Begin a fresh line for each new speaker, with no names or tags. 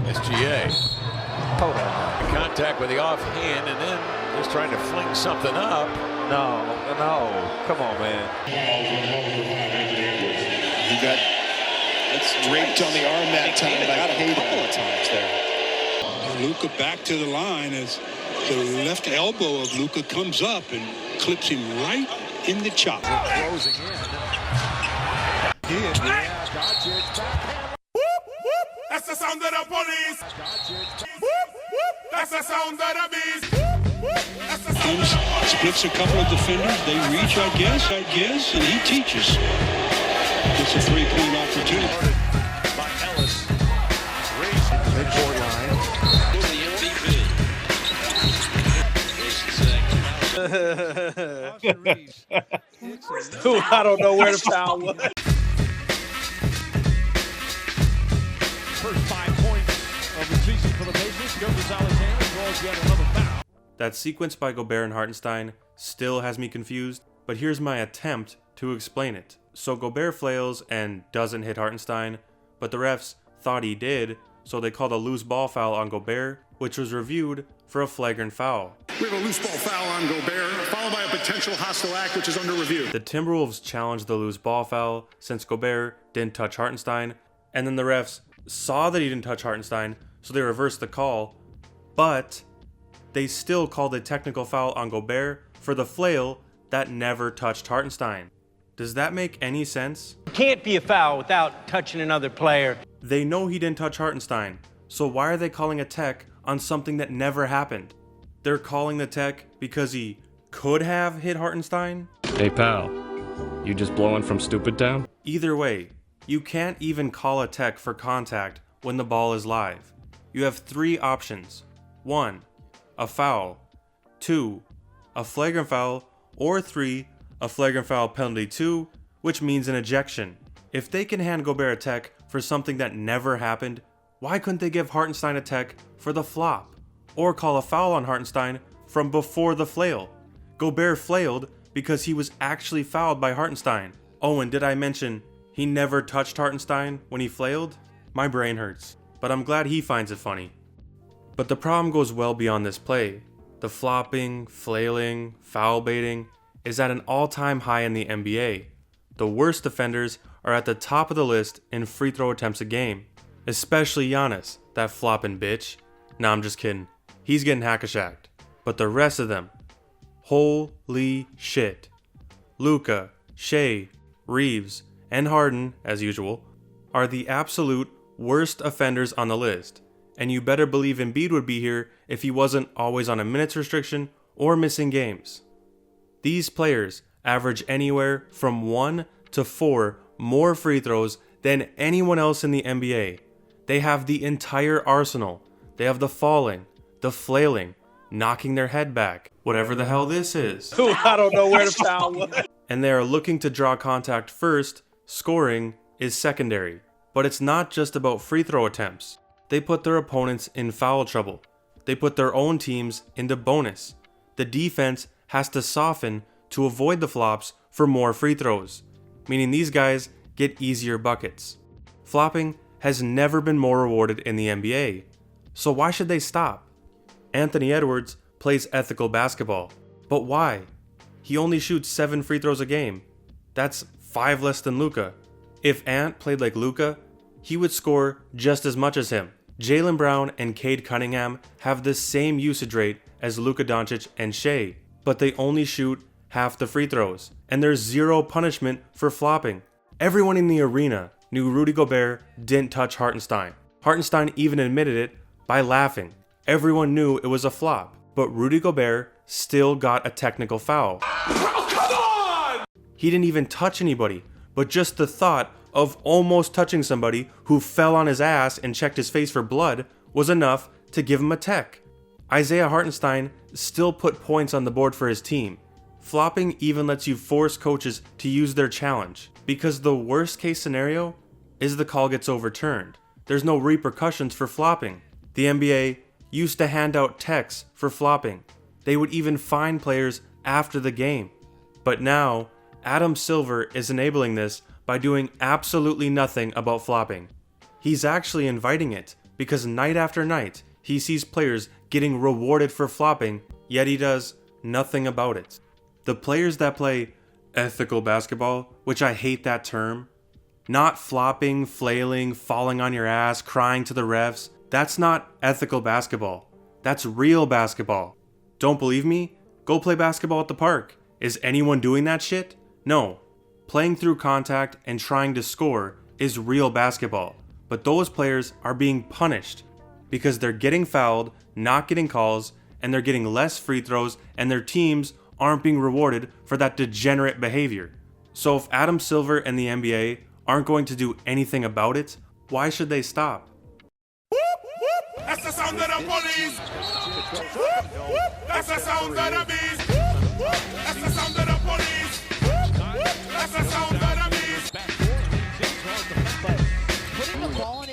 SGA.
Hold on.
Contact with the offhand and then just trying to fling something up.
No. Come on, man.
He got draped on the arm that time. Got a couple of times there.
Luka back to the line as the left elbow of Luka comes up and clips him right in the chop.
Closing in.
That's the sound of the police. That's the sound of the beast. That's the sound of the police.
Splits a couple of defenders. They reach, I guess, and he teaches. It's a three-point opportunity.
By Ellis. Reese at the midcourt line.
I don't know where the foul was.
First 5 points of the season for the Pacers. Gilgeous Alexander draws yet another foul.
That sequence by Gobert and Hartenstein still has me confused, but here's my attempt to explain it. So Gobert flails and doesn't hit Hartenstein, but the refs thought he did, so they called a loose ball foul on Gobert, which was reviewed for a flagrant foul.
We have a loose ball foul on Gobert, followed by a potential hostile act, which is under review.
The Timberwolves challenged the loose ball foul since Gobert didn't touch Hartenstein, and then the refs saw that he didn't touch Hartenstein, so they reversed the call, but they still called a technical foul on Gobert for the flail that never touched Hartenstein. Does that make any sense?
It can't be a foul without touching another player.
They know he didn't touch Hartenstein, so why are they calling a tech on something that never happened? They're calling the tech because he could have hit Hartenstein?
Hey pal, you just blowing from stupid town?
Either way, you can't even call a tech for contact when the ball is live. You have 3 options. 1, a foul. 2, a flagrant foul. Or 3, a flagrant foul penalty 2, which means an ejection. If they can hand Gobert a tech for something that never happened, why couldn't they give Hartenstein a tech for the flop? Or call a foul on Hartenstein from before the flail? Gobert flailed because he was actually fouled by Hartenstein. Oh, and did I mention he never touched Hartenstein when he flailed? My brain hurts, but I'm glad he finds it funny. But the problem goes well beyond this play. The flopping, flailing, foul baiting is at an all-time high in the NBA. The worst defenders are at the top of the list in free throw attempts a game. Especially Giannis, that flopping bitch. Nah, I'm just kidding. He's getting hack-a-shacked. But the rest of them, holy shit. Luka, Shai, Reeves, and Harden, as usual, are the absolute worst offenders on the list. And you better believe Embiid would be here if he wasn't always on a minutes restriction or missing games. These players average anywhere from 1 to 4 more free throws than anyone else in the NBA. They have the entire arsenal. They have the falling, the flailing, knocking their head back, whatever the hell this is.
I don't know where the foul was.
And they are looking to draw contact first, scoring is secondary. But it's not just about free throw attempts. They put their opponents in foul trouble. They put their own teams into bonus. The defense has to soften to avoid the flops for more free throws, meaning these guys get easier buckets. Flopping has never been more rewarded in the NBA, so why should they stop? Anthony Edwards plays ethical basketball, but why? He only shoots 7 free throws a game. That's 5 less than Luka. If Ant played like Luka, he would score just as much as him. Jaylen Brown and Cade Cunningham have the same usage rate as Luka Doncic and Shai, but they only shoot half the free throws, and there's zero punishment for flopping. Everyone in the arena knew Rudy Gobert didn't touch Hartenstein. Hartenstein even admitted it by laughing. Everyone knew it was a flop, but Rudy Gobert still got a technical foul.
Oh, come on!
He didn't even touch anybody, but just the thought of almost touching somebody who fell on his ass and checked his face for blood was enough to give him a tech. Isaiah Hartenstein still put points on the board for his team. Flopping even lets you force coaches to use their challenge, because the worst case scenario is the call gets overturned. There's no repercussions for flopping. The NBA used to hand out techs for flopping. They would even fine players after the game. But now, Adam Silver is enabling this by doing absolutely nothing about flopping. He's actually inviting it because night after night, he sees players getting rewarded for flopping, yet he does nothing about it. The players that play ethical basketball, which I hate that term, not flopping, flailing, falling on your ass, crying to the refs, that's not ethical basketball. That's real basketball. Don't believe me? Go play basketball at the park. Is anyone doing that shit? No. Playing through contact and trying to score is real basketball. But those players are being punished because they're getting fouled, not getting calls, and they're getting less free throws, and their teams aren't being rewarded for that degenerate behavior. So if Adam Silver and the NBA aren't going to do anything about it, why should they stop?
That's the sound of the police. That's the sound of the beast. That's the sound of the police. That's the sound of the beast.
Putting the ball in